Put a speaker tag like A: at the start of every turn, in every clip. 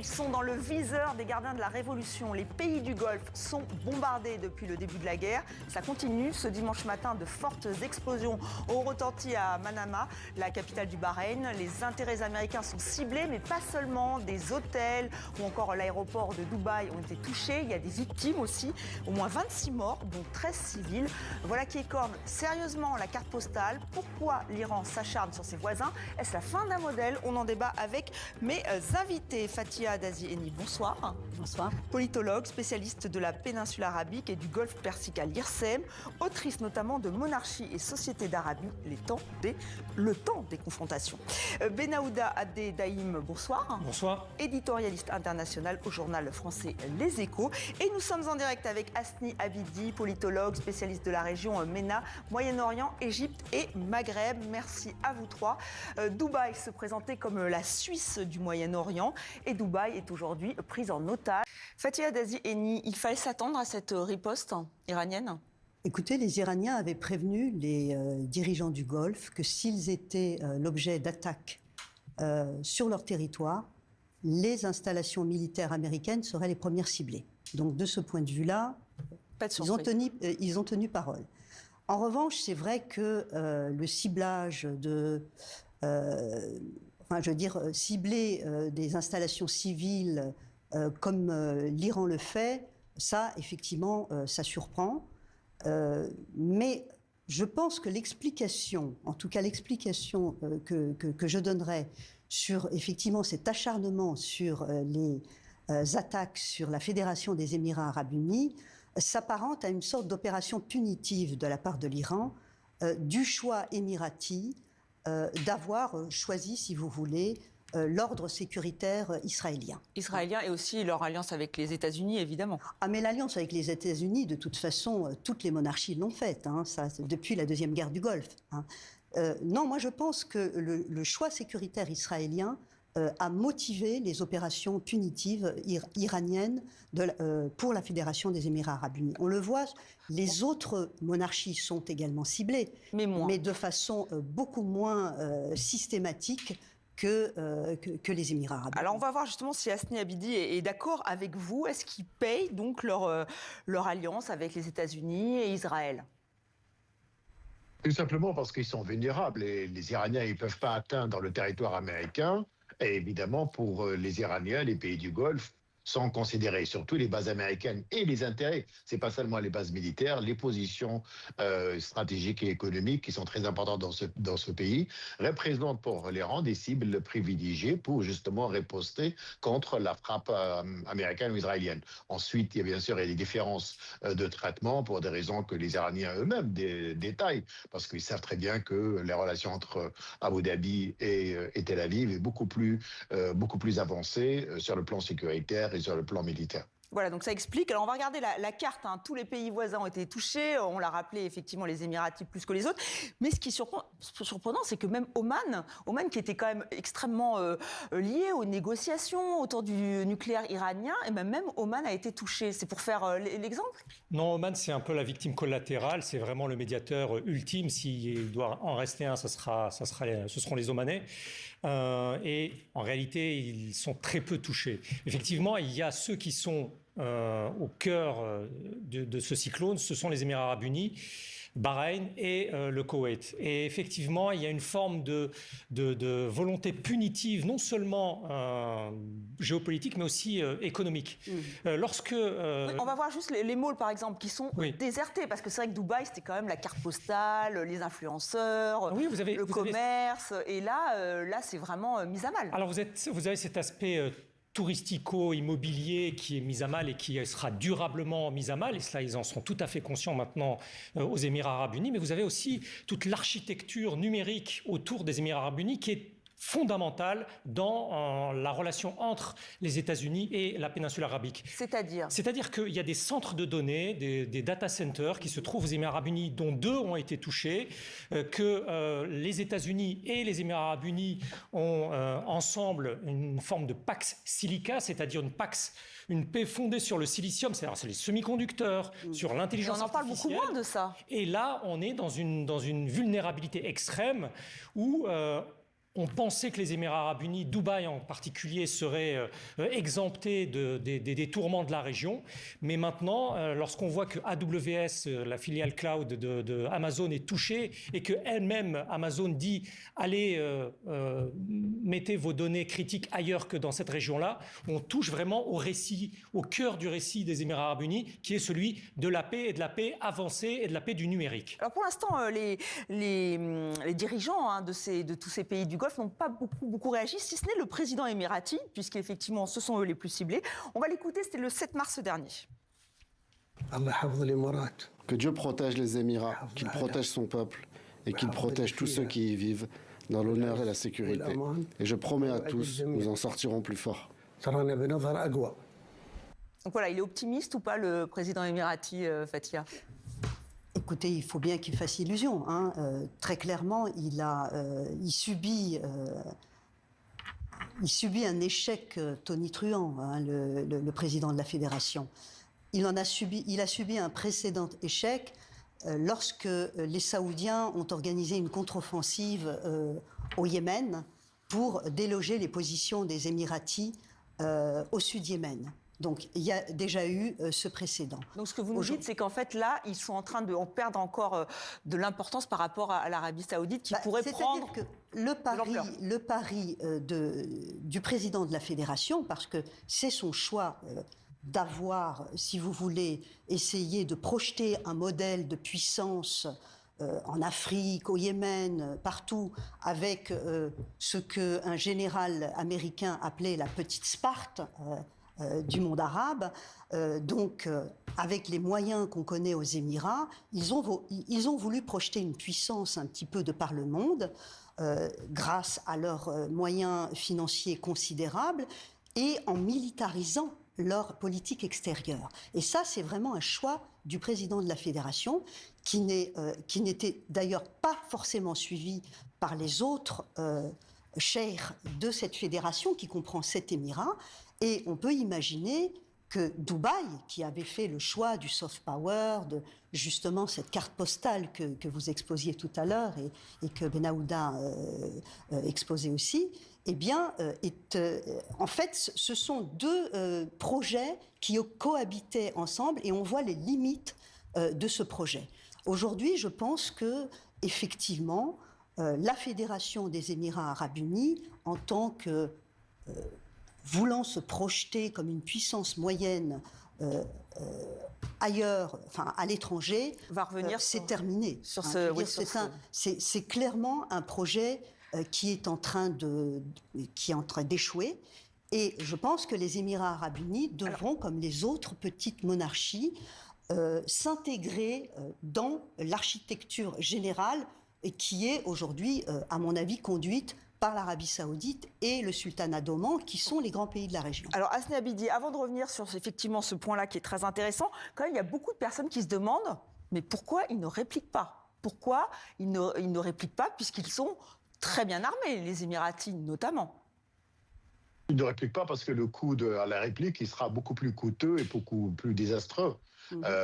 A: ils sont dans le viseur des gardiens de la Révolution. Les pays du Golfe sont bombardés depuis le début de la guerre. Ça continue. Ce dimanche matin, de fortes explosions ont retenti à Manama, la capitale du Bahreïn. Les intérêts américains sont ciblés, mais pas seulement. Des hôtels ou encore l'aéroport de Dubaï ont été touchés. Il y a des victimes aussi. Au moins 26 morts, dont 13 civils. Voilà qui écorne sérieusement la carte postale. Pourquoi l'Iran s'acharne sur ses voisins? Est-ce la fin d'un modèle? On en débat avec mes invités. Fathia Dazi-Eni, bonsoir.
B: Bonsoir.
A: Politologue, spécialiste de la péninsule arabique et du Golfe Persique à l'IRSEM, autrice notamment de Monarchie et Société d'Arabie, le temps des confrontations. Benaouda Adé-Daïm, bonsoir.
C: Bonsoir.
A: Éditorialiste international au journal français Les Échos. Et nous sommes en direct avec Hasni Abidi, politologue, spécialiste de la région MENA, Moyen-Orient, Égypte et Maghreb. Merci à vous trois. Dubaï se présentait comme la Suisse du Moyen-Orient et Dubaï est aujourd'hui prise en otage. Fathia Dazi-Eni, il fallait s'attendre à cette riposte iranienne?
B: Écoutez, les Iraniens avaient prévenu les dirigeants du Golfe que s'ils étaient l'objet d'attaques sur leur territoire, les installations militaires américaines seraient les premières ciblées. Donc de ce point de vue-là, ils ont tenu parole. En revanche, c'est vrai que le ciblage cibler des installations civiles comme l'Iran le fait, ça, effectivement, ça surprend. Mais je pense que l'explication, en tout cas l'explication que je donnerais sur, effectivement, cet acharnement sur les attaques sur la Fédération des Émirats arabes unis, s'apparente à une sorte d'opération punitive de la part de l'Iran, du choix émirati d'avoir choisi, si vous voulez, l'ordre sécuritaire israélien.
A: Israélien et aussi leur alliance avec les États-Unis, évidemment.
B: Ah, mais l'alliance avec les États-Unis, de toute façon, toutes les monarchies l'ont faite, ça, depuis la Deuxième Guerre du Golfe. Non, moi je pense que le choix sécuritaire israélien a motivé les opérations punitives iraniennes pour la Fédération des Émirats arabes unis. On le voit, les autres monarchies sont également ciblées, mais de façon beaucoup moins systématique que les Émirats arabes.
A: Alors on va voir justement si Hasni Abidi est d'accord avec vous. Est-ce qu'ils payent donc leur alliance avec les États-Unis et Israël?
D: Tout simplement parce qu'ils sont vulnérables. Et les Iraniens, ils ne peuvent pas atteindre le territoire américain. Et évidemment, pour les Iraniens, les pays du Golfe sont considérés, surtout les bases américaines et les intérêts. C'est pas seulement les bases militaires, les positions stratégiques et économiques qui sont très importantes dans ce pays représentent pour l'Iran des cibles privilégiées pour justement riposter contre la frappe américaine ou israélienne. Ensuite, il y a bien sûr des différences de traitement pour des raisons que les Iraniens eux-mêmes détaillent, parce qu'ils savent très bien que les relations entre Abu Dhabi et Tel Aviv est beaucoup plus avancée sur le plan sécuritaire et sur le plan militaire.
A: Voilà, donc ça explique. Alors on va regarder la carte. Tous les pays voisins ont été touchés. On l'a rappelé, effectivement, les Émiratis plus que les autres. Mais ce qui est surprenant, c'est que même Oman, qui était quand même extrêmement lié aux négociations autour du nucléaire iranien, et même Oman a été touché. C'est pour faire l'exemple?
C: Non, Oman, c'est un peu la victime collatérale. C'est vraiment le médiateur ultime. S'il doit en rester un, ce seront les Omanais. Et en réalité, ils sont très peu touchés. Effectivement, il y a ceux qui sont au cœur de ce cyclone, ce sont les Émirats arabes unis, Bahreïn et le Koweït. Et effectivement, il y a une forme de volonté punitive, non seulement géopolitique, mais aussi économique.
A: On va voir juste les malls, par exemple, qui sont désertés, parce que c'est vrai que Dubaï, c'était quand même la carte postale, les influenceurs, le commerce, et là, c'est vraiment mis à mal.
C: Alors, vous avez cet aspect touristico-immobilier qui est mis à mal et qui sera durablement mis à mal, et cela, ils en sont tout à fait conscients maintenant aux Émirats arabes unis, mais vous avez aussi toute l'architecture numérique autour des Émirats arabes unis qui est fondamentale dans la relation entre les États-Unis et la péninsule arabique. C'est-à-dire qu'il y a des centres de données, des data centers qui se trouvent aux Émirats arabes unis, dont 2 ont été touchés, que les États-Unis et les Émirats arabes unis ont ensemble une forme de Pax Silica, c'est-à-dire une paix fondée sur le silicium, c'est les semi-conducteurs, sur l'intelligence artificielle.
A: On en parle beaucoup moins de ça.
C: Et là, on est dans une vulnérabilité extrême où On pensait que les Émirats arabes unis, Dubaï en particulier, seraient exemptés des tourments de la région. Mais maintenant, lorsqu'on voit que AWS, la filiale cloud de Amazon, est touchée et qu'elle-même, Amazon, dit « Allez, mettez vos données critiques ailleurs que dans cette région-là », on touche vraiment au récit, au cœur du récit des Émirats arabes unis, qui est celui de la paix et de la paix avancée et de la paix du numérique.
A: Alors pour l'instant, les dirigeants de tous ces pays du Golfe n'ont pas beaucoup réagi, si ce n'est le président émirati, puisqu'effectivement, ce sont eux les plus ciblés. On va l'écouter, c'était le 7 mars dernier.
E: Que Dieu protège les Émirats, qu'il protège son peuple et qu'il protège tous ceux qui y vivent dans l'honneur et la sécurité. Et je promets à tous, nous en sortirons plus forts.
A: Donc voilà, il est optimiste ou pas, le président émirati, Fathia?
B: Écoutez, il faut bien qu'il fasse illusion. Très clairement, il subit un échec tonitruant, le président de la Fédération. Il a subi un précédent échec lorsque les Saoudiens ont organisé une contre-offensive au Yémen pour déloger les positions des Émiratis au sud Yémen. Donc, il y a déjà eu ce précédent.
A: Donc, ce que vous nous dites, c'est qu'en fait, là, ils sont en train de perdre encore de l'importance par rapport à l'Arabie Saoudite qui pourrait prendre...
B: C'est-à-dire que le pari du président de la Fédération, parce que c'est son choix d'avoir, si vous voulez, essayé de projeter un modèle de puissance en Afrique, au Yémen, partout, avec ce qu'un général américain appelait la petite Sparte, du monde arabe, avec les moyens qu'on connaît aux Émirats, ils ont voulu projeter une puissance un petit peu de par le monde, grâce à leurs moyens financiers considérables et en militarisant leur politique extérieure. Et ça, c'est vraiment un choix du président de la Fédération qui n'était d'ailleurs pas forcément suivi par les autres cheikhs de cette fédération qui comprend 7 Émirats. Et on peut imaginer que Dubaï, qui avait fait le choix du soft power, de justement cette carte postale que vous exposiez tout à l'heure et que Benahouda exposait aussi, eh bien, en fait, ce sont deux projets qui cohabitaient ensemble et on voit les limites de ce projet. Aujourd'hui, je pense que, effectivement, la Fédération des Émirats arabes unis, en tant que voulant se projeter comme une puissance moyenne ailleurs, enfin à l'étranger,
A: va revenir
B: c'est terminé. C'est clairement un projet qui est en train d'échouer. Et je pense que les Émirats arabes unis devront, comme les autres petites monarchies, s'intégrer dans l'architecture générale qui est aujourd'hui, à mon avis, conduite par l'Arabie Saoudite et le Sultanat d'Oman, qui sont les grands pays de la région.
A: Alors, Hasni Abidi, avant de revenir sur effectivement ce point-là qui est très intéressant, quand même, il y a beaucoup de personnes qui se demandent, mais pourquoi ils ne répliquent pas? Pourquoi ils ne répliquent pas, puisqu'ils sont très bien armés, les Émiratis notamment?
D: Ils ne répliquent pas parce que le coût de la réplique, il sera beaucoup plus coûteux et beaucoup plus désastreux.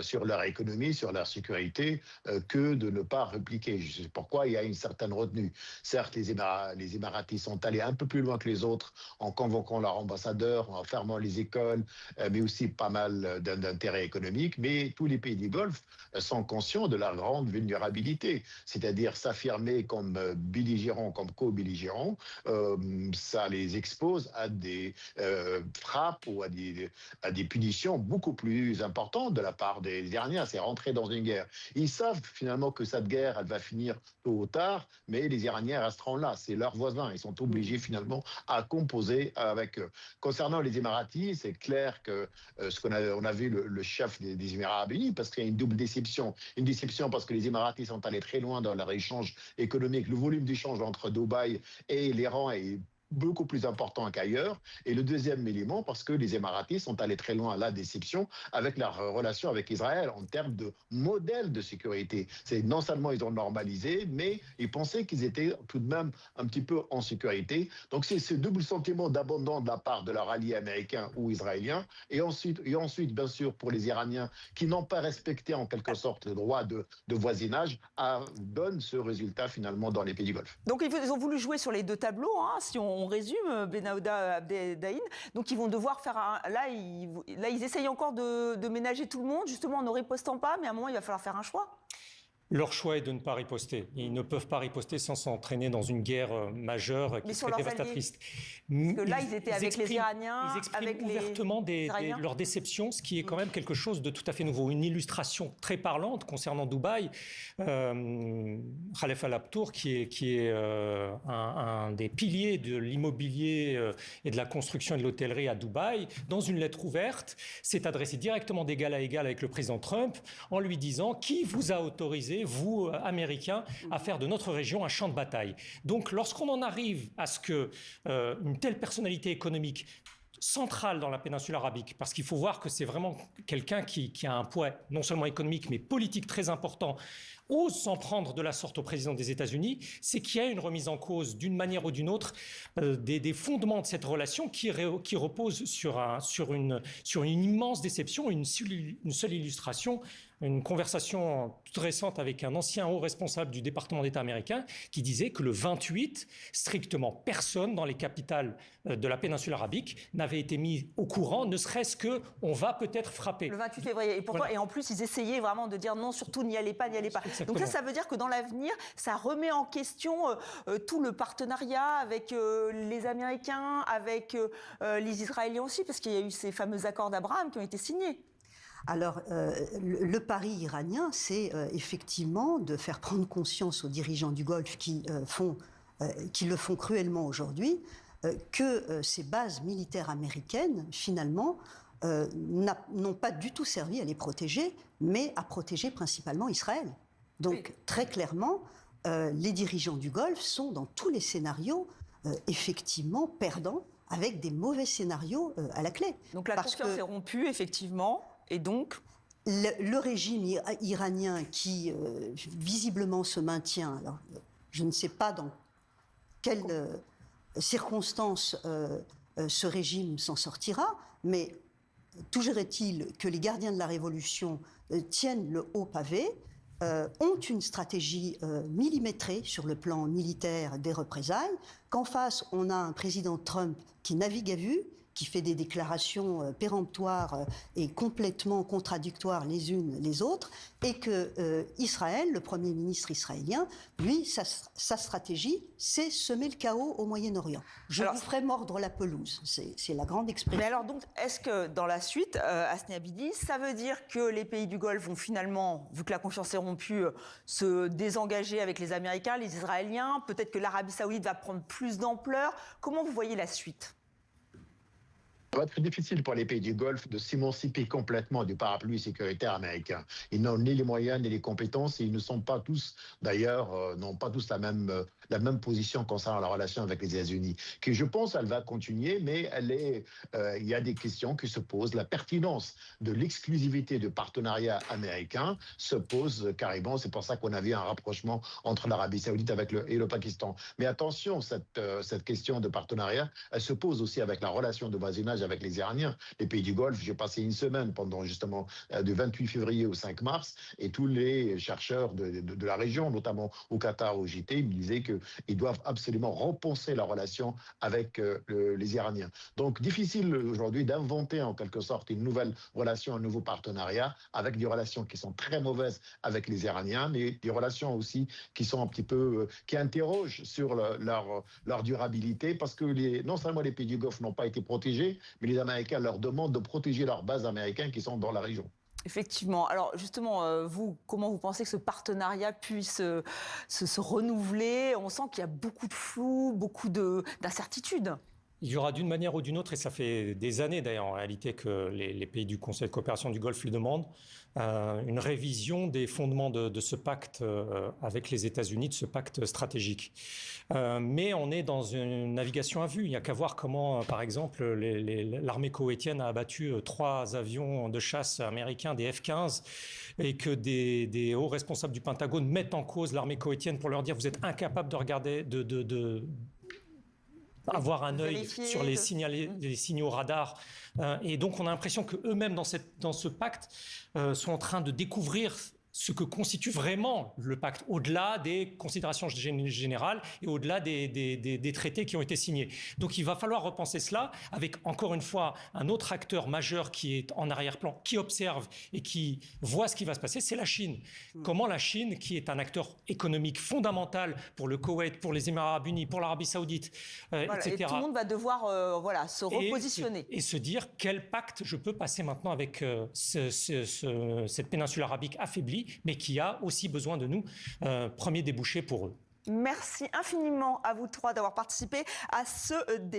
D: Sur leur économie, sur leur sécurité, que de ne pas répliquer. C'est pourquoi il y a une certaine retenue. Certes, les Émiratis sont allés un peu plus loin que les autres en convoquant leur ambassadeur, en fermant les écoles, mais aussi pas mal d'intérêts économiques. Mais tous les pays du Golfe sont conscients de la grande vulnérabilité, c'est-à-dire s'affirmer comme belligérants, comme co-belligérants, ça les expose à des frappes ou à des punitions beaucoup plus importantes de la part des Iraniens. C'est rentrer dans une guerre. Ils savent finalement que cette guerre, elle va finir tôt ou tard, mais les Iraniens resteront là. C'est leurs voisins. Ils sont obligés finalement à composer avec eux. Concernant les Émiratis, c'est clair que on a vu le chef des Émirats arabes unis, parce qu'il y a une double déception. Une déception parce que les Émiratis sont allés très loin dans leur échange économique. Le volume d'échange entre Dubaï et l'Iran est beaucoup plus important qu'ailleurs. Et le deuxième élément, parce que les Émiratis sont allés très loin à la déception avec leur relation avec Israël en termes de modèle de sécurité. C'est non seulement ils ont normalisé, mais ils pensaient qu'ils étaient tout de même un petit peu en sécurité. Donc c'est ce double sentiment d'abandon de la part de leur allié américain ou israélien. Et ensuite, bien sûr, pour les Iraniens qui n'ont pas respecté en quelque sorte le droit de voisinage, donne ce résultat finalement dans les pays du Golfe.
A: Donc ils ont voulu jouer sur les deux tableaux, hein, si on résume, Benahouda Abdedaïn. Donc ils vont devoir faire là ils essayent encore de ménager tout le monde, justement en ne ripostant pas, mais à un moment il va falloir faire un choix.
C: Leur choix est de ne pas riposter. Ils ne peuvent pas riposter sans s'entraîner dans une guerre majeure qui serait dévastatrice.
A: Parce que là, ils étaient avec les Iraniens,
C: ils expriment
A: avec
C: ouvertement leur déception, ce qui est quand même quelque chose de tout à fait nouveau. Une illustration très parlante concernant Dubaï. Khalef Al-Abtour, qui est un des piliers de l'immobilier et de la construction et de l'hôtellerie à Dubaï, dans une lettre ouverte, s'est adressé directement d'égal à égal avec le président Trump en lui disant « Qui vous a autorisé, vous, Américains, à faire de notre région un champ de bataille ?» Donc, lorsqu'on en arrive à ce que une telle personnalité économique centrale dans la péninsule arabique, parce qu'il faut voir que c'est vraiment quelqu'un qui a un poids non seulement économique, mais politique très important, ose s'en prendre de la sorte au président des États-Unis, c'est qu'il y a une remise en cause, d'une manière ou d'une autre, des fondements de cette relation qui repose sur une immense déception. Une seule illustration, une conversation toute récente avec un ancien haut responsable du département d'État américain qui disait que le 28, strictement personne dans les capitales de la péninsule arabique n'avait été mis au courant, ne serait-ce que on va peut-être frapper.
A: Le 28 février. Et pourtant, voilà. Et en plus, ils essayaient vraiment de dire non, surtout n'y allez pas, n'y allez pas.
C: Exactement.
A: Donc ça veut dire que dans l'avenir, ça remet en question tout le partenariat avec les Américains, avec les Israéliens aussi, parce qu'il y a eu ces fameux accords d'Abraham qui ont été signés.
B: Alors, le pari iranien, c'est effectivement de faire prendre conscience aux dirigeants du Golfe qui le font cruellement aujourd'hui, que ces bases militaires américaines, finalement, n'ont pas du tout servi à les protéger, mais à protéger principalement Israël. Donc, oui. Très clairement, les dirigeants du Golfe sont dans tous les scénarios effectivement perdants, avec des mauvais scénarios à la clé.
A: Donc la confiance est rompue, effectivement. Et donc
B: le régime iranien qui visiblement se maintient, alors, je ne sais pas dans quelles circonstances ce régime s'en sortira, mais toujours est-il que les gardiens de la révolution tiennent le haut pavé, ont une stratégie millimétrée sur le plan militaire des représailles, qu'en face on a un président Trump qui navigue à vue, qui fait des déclarations péremptoires et complètement contradictoires les unes les autres, et que Israël, le Premier ministre israélien, lui, sa stratégie, c'est semer le chaos au Moyen-Orient. Je vous ferai mordre la pelouse, c'est la grande expression.
A: Mais alors donc, est-ce que dans la suite, Hasni Abidi, ça veut dire que les pays du Golfe vont finalement, vu que la confiance est rompue, se désengager avec les Américains, les Israéliens, peut-être que l'Arabie Saoudite va prendre plus d'ampleur. Comment vous voyez la suite ?
D: Ça va être difficile pour les pays du Golfe de s'émanciper complètement du parapluie sécuritaire américain. Ils n'ont ni les moyens ni les compétences et ils ne sont pas tous, d'ailleurs, n'ont pas tous la même position concernant la relation avec les États-Unis. Qui, je pense, elle va continuer, mais il y a des questions qui se posent. La pertinence de l'exclusivité du partenariat américain se pose carrément. C'est pour ça qu'on a vu un rapprochement entre l'Arabie Saoudite et le Pakistan. Mais attention, cette question de partenariat, elle se pose aussi avec la relation de voisinage avec les Iraniens. Les pays du Golfe, j'ai passé une semaine pendant justement du 28 février au 5 mars et tous les chercheurs de la région, notamment au Qatar, au JT, me disaient qu'ils doivent absolument repenser la relation avec les Iraniens. Donc difficile aujourd'hui d'inventer en quelque sorte une nouvelle relation, un nouveau partenariat avec des relations qui sont très mauvaises avec les Iraniens, mais des relations aussi qui sont un petit peu, qui interrogent sur leur durabilité parce que non seulement les pays du Golfe n'ont pas été protégés, mais les Américains leur demandent de protéger leurs bases américaines qui sont dans la région.
A: Effectivement. Alors justement, vous, comment vous pensez que ce partenariat puisse se renouveler ? On sent qu'il y a beaucoup de flou, beaucoup d'incertitudes.
C: Il y aura d'une manière ou d'une autre, et ça fait des années d'ailleurs en réalité que les pays du Conseil de coopération du Golfe le demandent, une révision des fondements de ce pacte avec les États-Unis, de ce pacte stratégique. Mais on est dans une navigation à vue. Il n'y a qu'à voir comment, par exemple, l'armée koweïtienne a abattu 3 avions de chasse américains, des F-15, et que des hauts responsables du Pentagone mettent en cause l'armée koweïtienne pour leur dire vous êtes incapables de regarder, avoir un œil sur les signaux radars. Et donc, on a l'impression qu'eux-mêmes, dans ce pacte, sont en train de découvrir ce que constitue vraiment le pacte, au-delà des considérations générales et au-delà des traités qui ont été signés. Donc il va falloir repenser cela avec, encore une fois, un autre acteur majeur qui est en arrière-plan, qui observe et qui voit ce qui va se passer, c'est la Chine. Comment la Chine, qui est un acteur économique fondamental pour le Koweït, pour les Émirats arabes unis, pour l'Arabie saoudite, etc.
A: Et tout le monde va devoir se repositionner.
C: Et se dire quel pacte je peux passer maintenant avec cette péninsule arabique affaiblie, mais qui a aussi besoin de nous, premier débouché pour eux.
A: Merci infiniment à vous 3 d'avoir participé à ce débat.